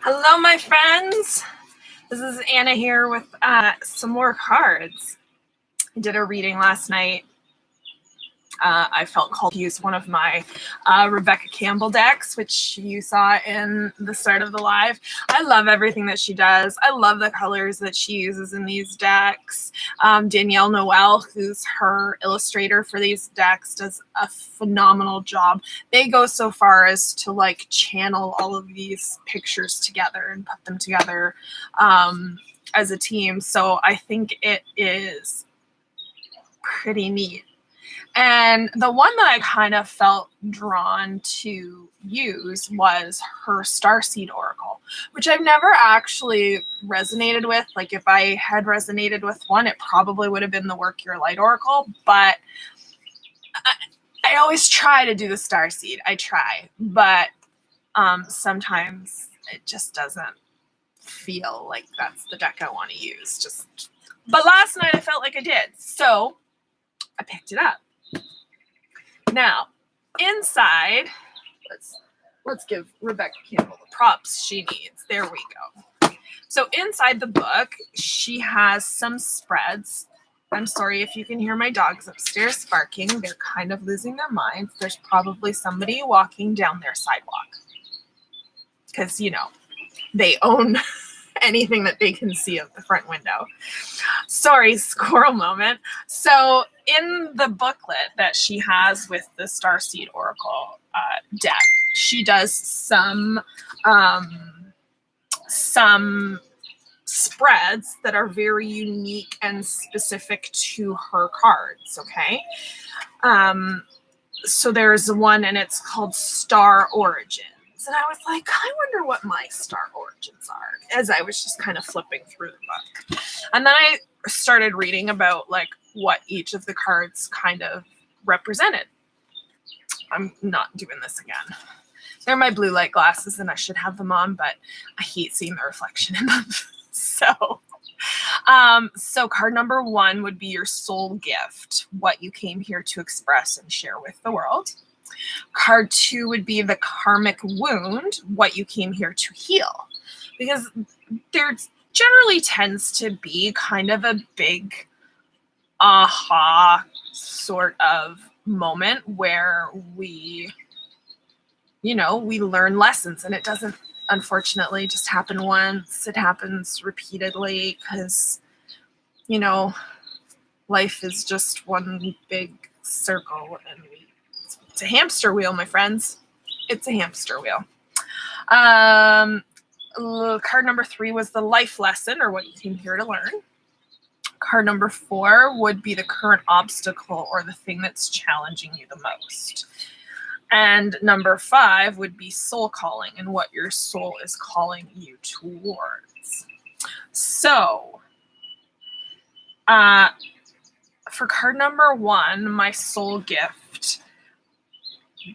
Hello, my friends. This is Anna here with some more cards. I did a reading last night. I felt called to use one of my Rebecca Campbell decks, which you saw in the start of the live. I love everything that she does. I love the colors that she uses in these decks. Danielle Noel, who's her illustrator for these decks, does a phenomenal job. They go so far as to like channel all of these pictures together and put them together as a team. So I think it is pretty neat. And the one that I kind of felt drawn to use was her Starseed Oracle, which I've never actually resonated with. Like if I had resonated with one, it probably would have been the Work Your Light Oracle, but I always try to do the Starseed. I try, but sometimes it just doesn't feel like that's the deck I want to use. But last night I felt like I did, so I picked it up. Now, inside, let's give Rebecca Campbell the props she needs. There we go. So inside the book, she has some spreads. I'm sorry if you can hear my dogs upstairs barking. They're kind of losing their minds. There's probably somebody walking down their sidewalk. Because, you know, they own anything that they can see out the front window. Sorry, squirrel moment. So in the booklet that she has with the Starseed Oracle deck, she does some spreads that are very unique and specific to her cards, okay? So there's one and it's called Star Origins. And I was like, I wonder what my star origins are, as I was just kind of flipping through the book. And then I started reading about like what each of the cards kind of represented. I'm not doing this again. They're my blue light glasses and I should have them on, but I hate seeing the reflection in them. So card number 1 would be your soul gift, what you came here to express and share with the world. Card 2 would be the karmic wound, what you came here to heal. Because there generally tends to be kind of a big aha sort of moment where we learn lessons, and it doesn't unfortunately just happen once. It happens repeatedly because, life is just one big circle and it's a hamster wheel, my friends. It's a hamster wheel. Card number 3 was the life lesson, or what you came here to learn. Card number 4 would be the current obstacle or the thing that's challenging you the most. And number 5 would be soul calling and what your soul is calling you towards. So, for card number 1, my soul gift,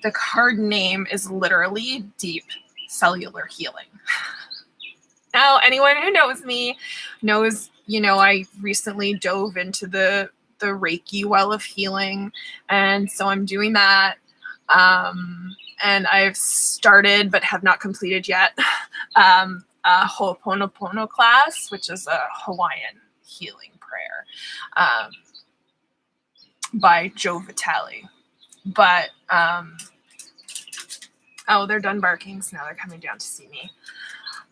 the card name is literally Deep Cellular Healing. Now, anyone who knows me knows, I recently dove into the Reiki well of healing. And so I'm doing that. And I've started, but have not completed yet, a Ho'oponopono class, which is a Hawaiian healing prayer by Joe Vitale. But, they're done barking, so now they're coming down to see me.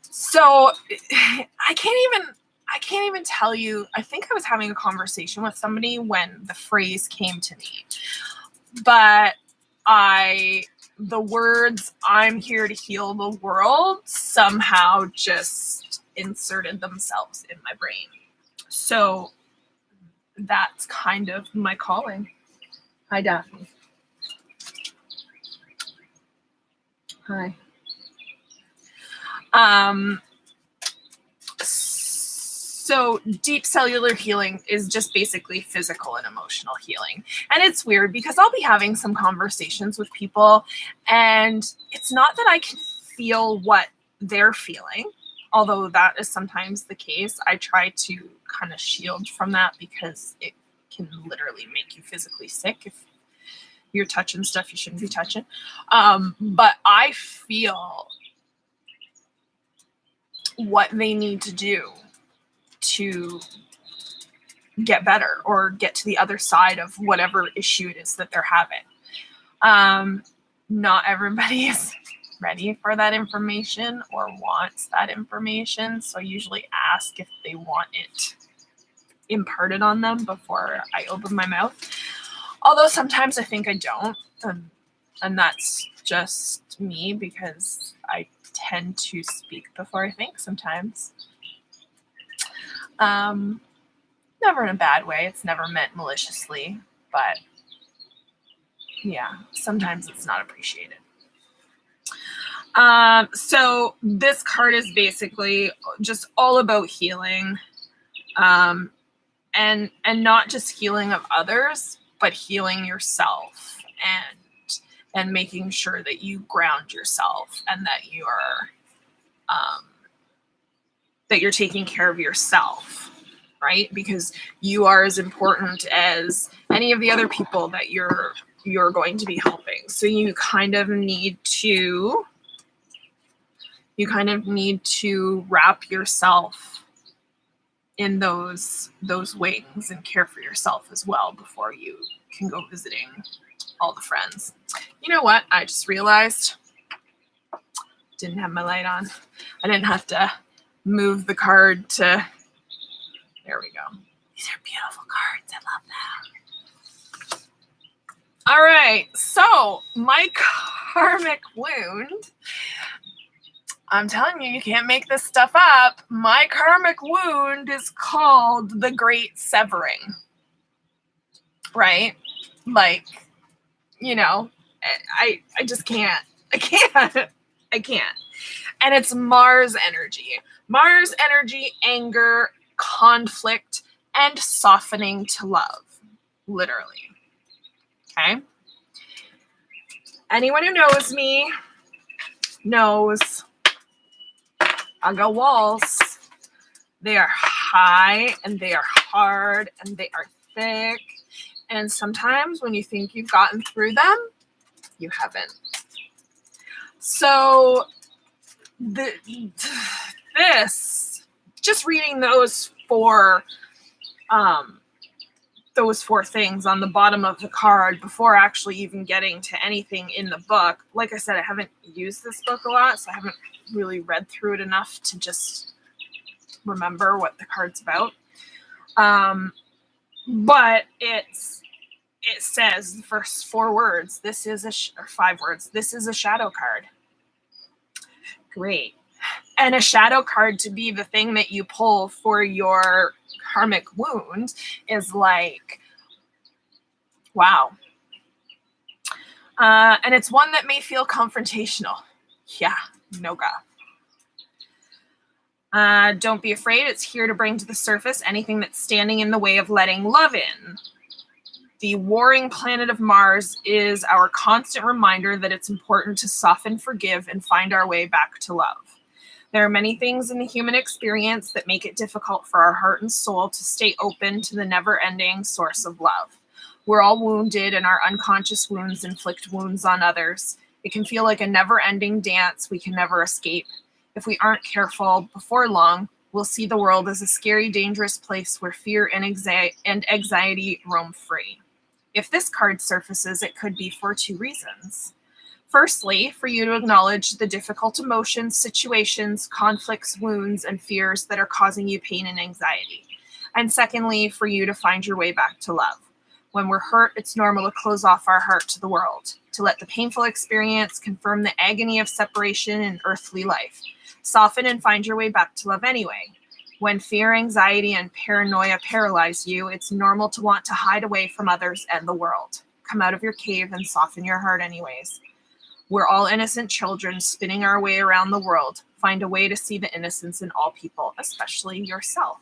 So I can't even tell you. I think I was having a conversation with somebody when the phrase came to me, but the words "I'm here to heal the world" somehow just inserted themselves in my brain. So that's kind of my calling. Hi, Daphne. Hi. So deep cellular healing is just basically physical and emotional healing. And it's weird because I'll be having some conversations with people and it's not that I can feel what they're feeling, although that is sometimes the case. I try to kind of shield from that because it can literally make you physically sick if you're touching stuff you shouldn't be touching. But I feel what they need to do to get better or get to the other side of whatever issue it is that they're having. Not everybody is ready for that information or wants that information, so I usually ask if they want it imparted on them before I open my mouth. Although sometimes I think I don't, and that's just me because I tend to speak before I think sometimes. Never in a bad way. It's never meant maliciously, but yeah, sometimes it's not appreciated. So this card is basically just all about healing, and not just healing of others, but healing yourself and making sure that you ground yourself and that you're taking care of yourself, right? Because you are as important as any of the other people that you're going to be helping. So you kind of need to wrap yourself in those wings and care for yourself as well before you can go visiting all the friends. You know what? I just realized didn't have my light on. I didn't have to move the card to. There we go. These are beautiful cards. I love them. All right. So my karmic wound. I'm telling you, you can't make this stuff up. My karmic wound is called the Great Severing. Right? Like, you know, I just can't. I can't. And it's Mars energy. Mars energy, anger, conflict, and softening to love. Literally. Okay? Anyone who knows me knows I got walls. They are high and they are hard and they are thick. And sometimes when you think you've gotten through them, you haven't. So this, just reading those four things on the bottom of the card before actually even getting to anything in the book. Like I said, I haven't used this book a lot, so I haven't really read through it enough to just remember what the card's about. But it says the first 4 words. This is or 5 words. This is a shadow card. Great. And a shadow card to be the thing that you pull for your karmic wound is like, wow. And it's one that may feel confrontational. Yeah, noga. Don't be afraid. It's here to bring to the surface anything that's standing in the way of letting love in. The warring planet of Mars is our constant reminder that it's important to soften, forgive, and find our way back to love. There are many things in the human experience that make it difficult for our heart and soul to stay open to the never-ending source of love. We're all wounded, and our unconscious wounds inflict wounds on others. It can feel like a never-ending dance we can never escape. If we aren't careful, before long, we'll see the world as a scary, dangerous place where fear and anxiety roam free. If this card surfaces, it could be for 2 reasons. Firstly, for you to acknowledge the difficult emotions, situations, conflicts, wounds, and fears that are causing you pain and anxiety. And secondly, for you to find your way back to love. When we're hurt, it's normal to close off our heart to the world, to let the painful experience confirm the agony of separation in earthly life. Soften and find your way back to love anyway. When fear, anxiety, and paranoia paralyze you, it's normal to want to hide away from others and the world. Come out of your cave and soften your heart anyways. We're all innocent children spinning our way around the world. Find a way to see the innocence in all people, especially yourself.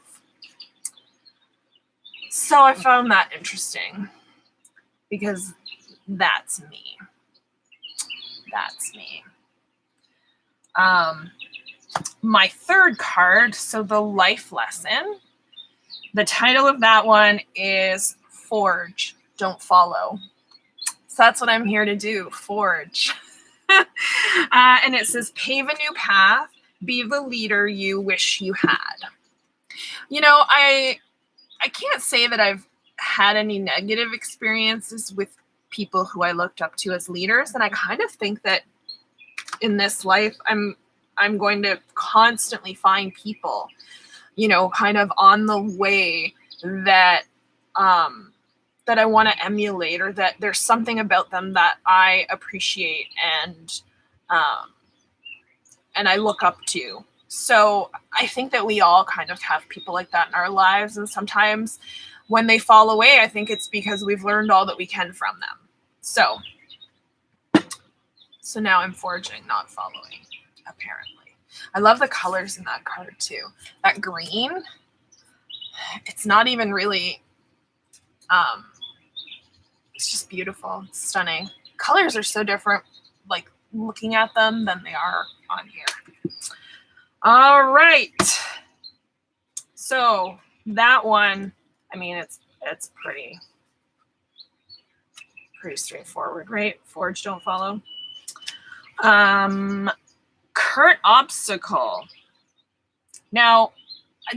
So I found that interesting because that's me. That's me. My third card, so the life lesson, the title of that one is Forge, Don't Follow. So that's what I'm here to do, forge. And it says, pave a new path, Be the leader you wish you had. You know, I can't say that I've had any negative experiences with people who I looked up to as leaders, and I kind of think that in this life I'm going to constantly find people, you know, kind of on the way that that I want to emulate, or that there's something about them that I appreciate and I look up to. So I think that we all kind of have people like that in our lives, and sometimes when they fall away, I think it's because we've learned all that we can from them. So now I'm forging, not following, apparently. I love the colors in that card too. That green, it's not even really, it's just beautiful. It's stunning. Colors are so different, like looking at them, than they are on here. All right. So that one, I mean, it's pretty straightforward, right? Forge, don't follow. Current obstacle. Now,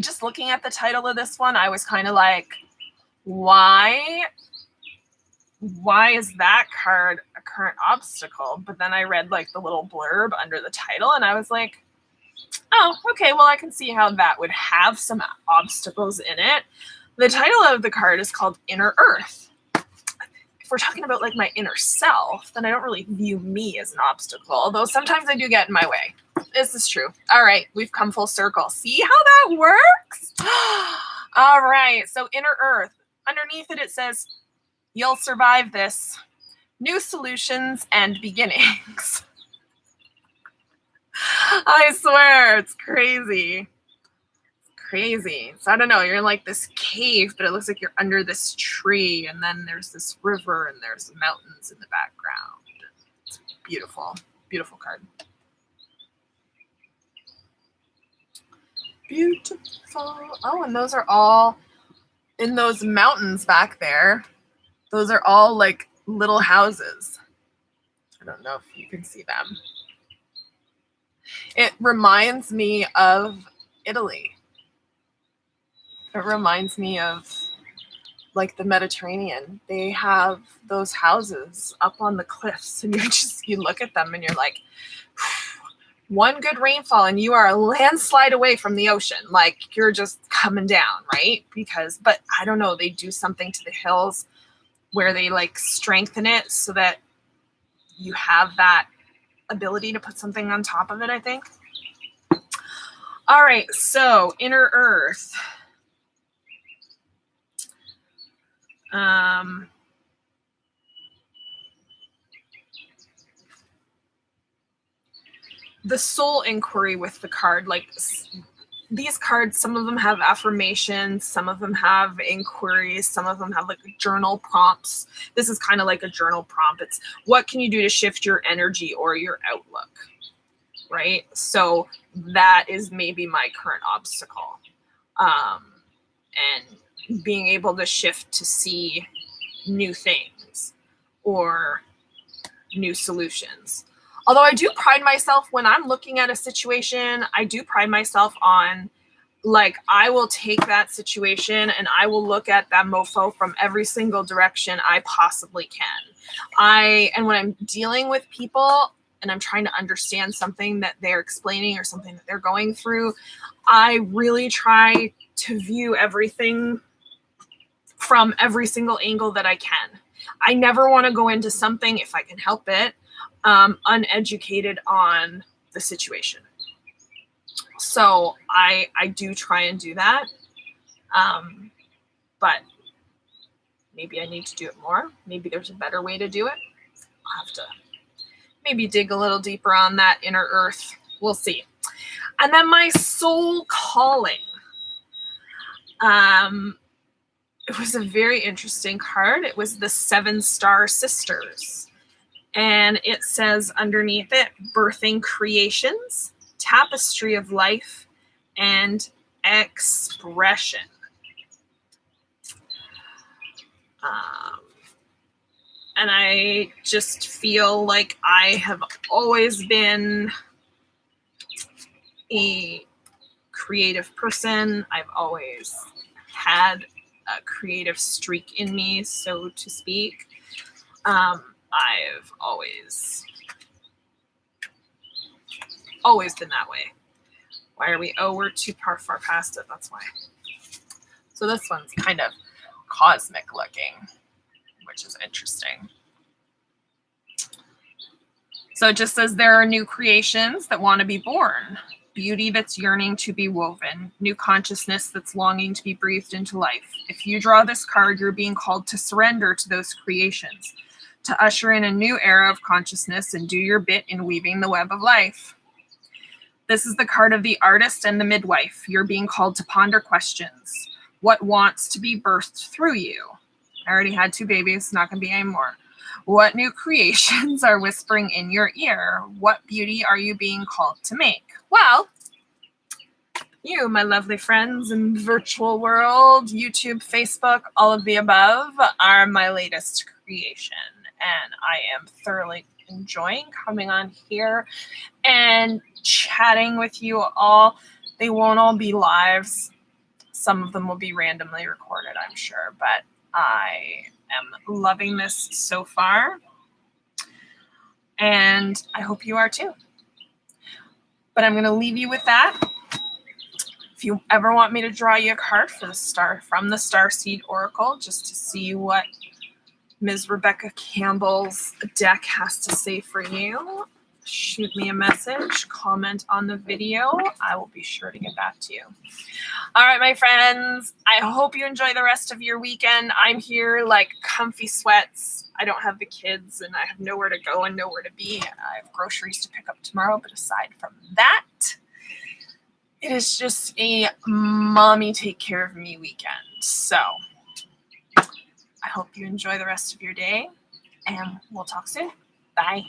just looking at the title of this one, I was kind of like, why is that card a current obstacle? But then I read like the little blurb under the title, and I was like, oh, okay, well, I can see how that would have some obstacles in it. The title of the card is called Inner Earth. If we're talking about like my inner self, then I don't really view me as an obstacle, although sometimes I do get in my way. This is true. All right, we've come full circle. See how that works? All right, so Inner Earth. Underneath it, it says, you'll survive this. New solutions and beginnings. I swear, it's crazy. Crazy. So I don't know, you're in like this cave, but it looks like you're under this tree, and then there's this river, and there's the mountains in the background. It's beautiful. Beautiful card. Beautiful. Oh, and those are all in those mountains back there. Those are all like little houses. I don't know if you can see them. It reminds me of Italy. It reminds me of like the Mediterranean. They have those houses up on the cliffs, and you look at them and you're like, one good rainfall and you are a landslide away from the ocean. Like you're just coming down, right? But I don't know, they do something to the hills where they like strengthen it so that you have that ability to put something on top of it, I think. All right, so Inner Earth. The soul inquiry with the card, like these cards, some of them have affirmations, some of them have inquiries, some of them have like journal prompts. This is kind of like a journal prompt. It's what can you do to shift your energy or your outlook, right? So that is maybe my current obstacle. And being able to shift to see new things or new solutions. Although I do pride myself when I'm looking at a situation, I do pride myself on, like, I will take that situation and I will look at that mofo from every single direction I possibly can. And when I'm dealing with people and I'm trying to understand something that they're explaining or something that they're going through, I really try to view everything from every single angle that I can. I never want to go into something, if I can help it, uneducated on the situation. So I do try and do that. But maybe I need to do it more. Maybe there's a better way to do it. I'll have to maybe dig a little deeper on that Inner Earth. We'll see. And then my soul calling. It was a very interesting card. It was the 7-Star Sisters. And it says underneath it, birthing creations, tapestry of life, and expression. And I just feel like I have always been a creative person. I've always had a creative streak in me, so to speak. I've always been that way. Why are we? Oh, we're too far past it. That's why. So this one's kind of cosmic looking, which is interesting. So it just says there are new creations that want to be born, beauty that's yearning to be woven, new consciousness that's longing to be breathed into life. If you draw this card, you're being called to surrender to those creations, to usher in a new era of consciousness and do your bit in weaving the web of life. This is the card of the artist and the midwife. You're being called to ponder questions. What wants to be birthed through you? I already had 2 babies, not going to be any more. What new creations are whispering in your ear? What beauty are you being called to make? Well, you, my lovely friends in the virtual world, YouTube, Facebook, all of the above, are my latest creation. And I am thoroughly enjoying coming on here and chatting with you all. They won't all be lives. Some of them will be randomly recorded, I'm sure, but I am loving this so far, and I hope you are too. But I'm going to leave you with that. If you ever want me to draw you a card for from the Starseed Oracle, just to see what Ms. Rebecca Campbell's deck has to say for you, shoot me a message, comment on the video. I will be sure to get back to you. All right, my friends, I hope you enjoy the rest of your weekend. I'm here like comfy sweats. I don't have the kids and I have nowhere to go and nowhere to be. I have groceries to pick up tomorrow, but aside from that, it is just a mommy take care of me weekend. So I hope you enjoy the rest of your day and we'll talk soon. Bye.